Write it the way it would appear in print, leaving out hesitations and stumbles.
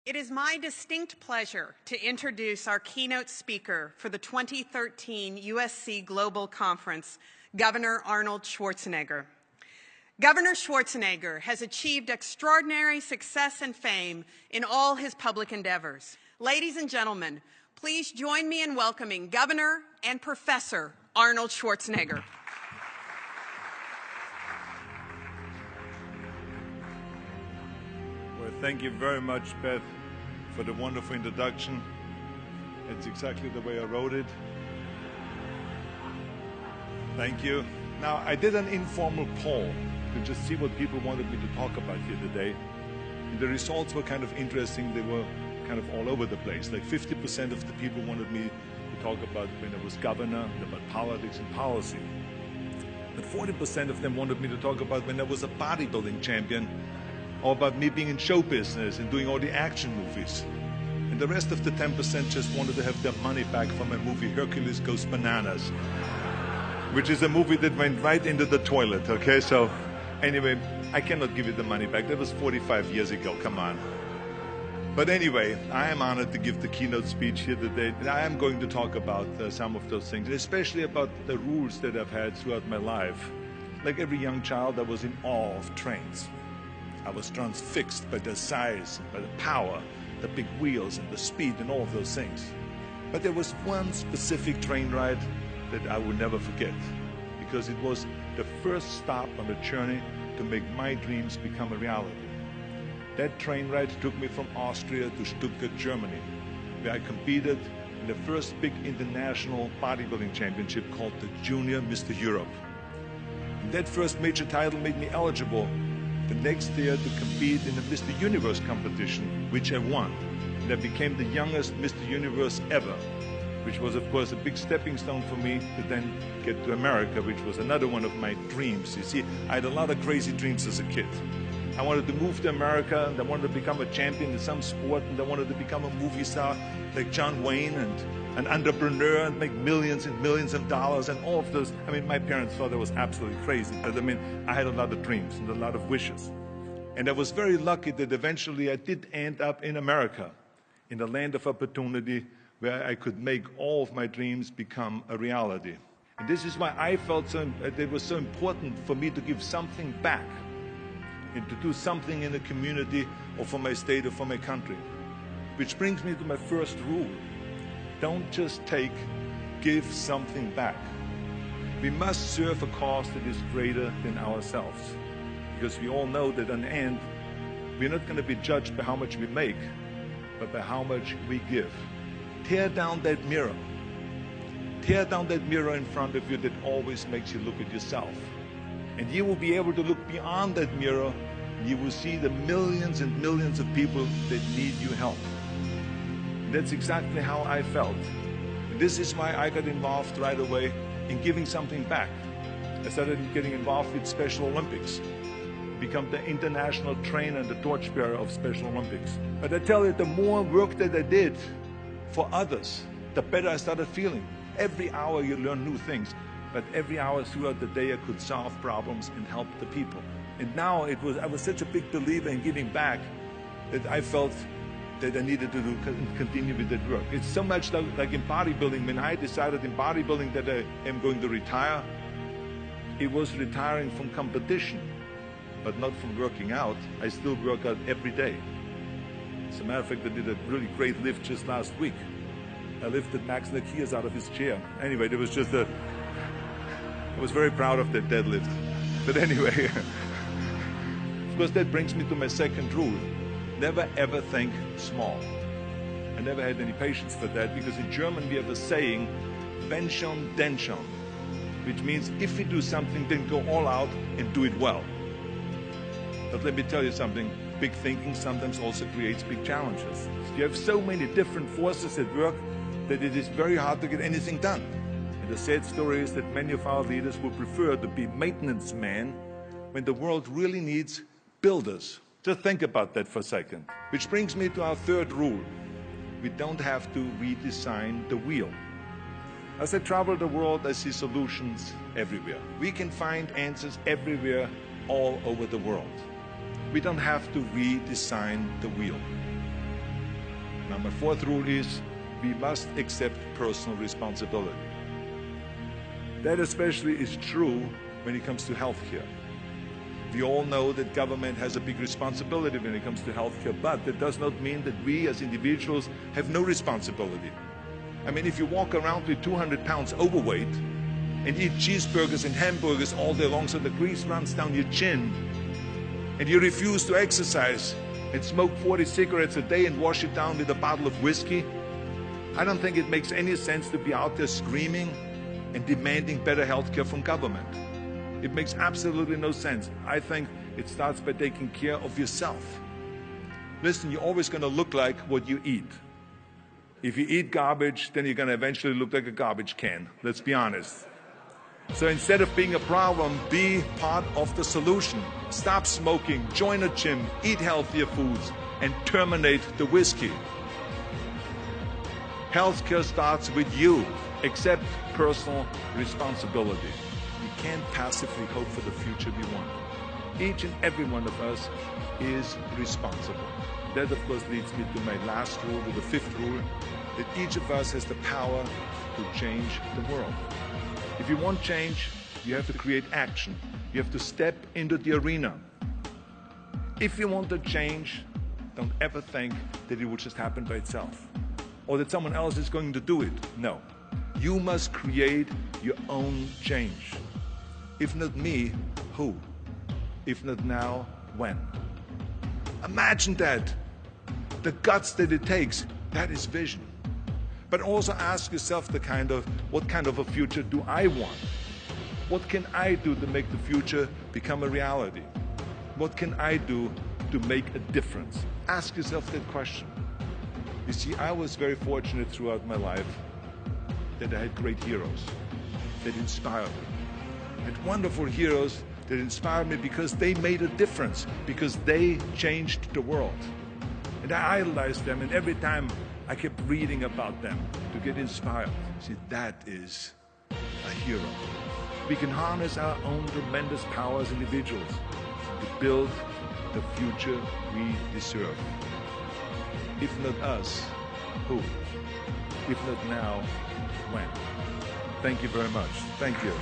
It is my distinct pleasure to introduce our keynote speaker for the 2013 USC Global Conference, Governor Arnold Schwarzenegger. Governor Schwarzenegger has achieved extraordinary success and fame in all his public endeavors. Ladies and gentlemen, please join me in welcoming Governor and Professor Arnold Schwarzenegger. Well, thank you very much, Beth, for the wonderful introduction. It's exactly the way I wrote it. Thank you. Now, I did an informal poll to just see what people wanted me to talk about here today. And the results were kind of interesting. They were kind of all over the place. Like 50% of the people wanted me to talk about when I was governor, about politics and policy. But 40% of them wanted me to talk about when I was a bodybuilding champion, or about me being in show business and doing all the action movies. And the rest of the 10% just wanted to have their money back from my movie Hercules Goes Bananas, which is a movie that went right into the toilet, okay? So anyway, I cannot give you the money back. That was 45 years ago, come on. But anyway, I am honored to give the keynote speech here today. And I am going to talk about some of those things, especially about the rules that I've had throughout my life. Like every young child, I was in awe of trains. I was transfixed by their size, and by the power, the big wheels and the speed and all of those things. But there was one specific train ride that I will never forget, because it was the first stop on the journey to make my dreams become a reality. That train ride took me from Austria to Stuttgart, Germany, where I competed in the first big international bodybuilding championship called the Junior Mr. Europe. And that first major title made me eligible the next year to compete in the Mr. Universe competition, which I won. And I became the youngest Mr. Universe ever, which was, of course, a big stepping stone for me to then get to America, which was another one of my dreams. You see, I had a lot of crazy dreams as a kid. I wanted to move to America, and I wanted to become a champion in some sport, and I wanted to become a movie star like John Wayne, and an entrepreneur, and make millions and millions of dollars, and all of those. I mean, my parents thought I was absolutely crazy, but I mean, I had a lot of dreams and a lot of wishes. And I was very lucky that eventually I did end up in America, in the land of opportunity, where I could make all of my dreams become a reality. And this is why I felt it was so important for me to give something back, and to do something in the community, or for my state, or for my country. Which brings me to my first rule. Don't just take, give something back. We must serve a cause that is greater than ourselves. Because we all know that in the end, we're not going to be judged by how much we make, but by how much we give. Tear down that mirror. Tear down that mirror in front of you that always makes you look at yourself. And you will be able to look beyond that mirror, and you will see the millions and millions of people that need your help. That's exactly how I felt. And this is why I got involved right away in giving something back. I started getting involved with Special Olympics, become the international trainer and the torchbearer of Special Olympics. But I tell you, the more work that I did for others, the better I started feeling. Every hour you learn new things, but every hour throughout the day I could solve problems and help the people. And now I was such a big believer in giving back that I felt that I needed to continue with that work. It's so much like in bodybuilding. When I decided in bodybuilding that I am going to retire, it was retiring from competition, but not from working out. I still work out every day. As a matter of fact, I did a really great lift just last week. I lifted Max Lakias out of his chair. Anyway, it was just I was very proud of that deadlift. But anyway, of course, that brings me to my second rule. Never ever think small. I never had any patience for that, because in German we have a saying, wenn schon, denn schon, which means if we do something, then go all out and do it well. But let me tell you something, big thinking sometimes also creates big challenges. You have so many different forces at work that it is very hard to get anything done. And the sad story is that many of our leaders would prefer to be maintenance men when the world really needs builders. Just think about that for a second. Which brings me to our third rule. We don't have to redesign the wheel. As I travel the world, I see solutions everywhere. We can find answers everywhere, all over the world. We don't have to redesign the wheel. Now, my fourth rule is we must accept personal responsibility. That especially is true when it comes to healthcare. We all know that government has a big responsibility when it comes to healthcare, but that does not mean that we as individuals have no responsibility. I mean, if you walk around with 200 pounds overweight and eat cheeseburgers and hamburgers all day long so the grease runs down your chin, and you refuse to exercise and smoke 40 cigarettes a day and wash it down with a bottle of whiskey, I don't think it makes any sense to be out there screaming and demanding better health care from government. It makes absolutely no sense. I think it starts by taking care of yourself. Listen, you're always going to look like what you eat. If you eat garbage, then you're going to eventually look like a garbage can. Let's be honest. So instead of being a problem, be part of the solution. Stop smoking, join a gym, eat healthier foods, and terminate the whiskey. Healthcare starts with you. Accept personal responsibility. We can't passively hope for the future we want. Each and every one of us is responsible. That, of course, leads me to my last rule, to the fifth rule, that each of us has the power to change the world. If you want change, you have to create action. You have to step into the arena. If you want to change, don't ever think that it will just happen by itself, or that someone else is going to do it. No. You must create your own change. If not me, who? If not now, when? Imagine that. The guts that it takes, that is vision. But also ask yourself what kind of a future do I want? What can I do to make the future become a reality? What can I do to make a difference? Ask yourself that question. You see, I was very fortunate throughout my life that I had great heroes that inspired me. I had wonderful heroes that inspired me because they made a difference, because they changed the world. And I idolized them, and every time I kept reading about them to get inspired. See, that is a hero. We can harness our own tremendous power as individuals to build the future we deserve. If not us, who? If not now, when? Thank you very much. Thank you.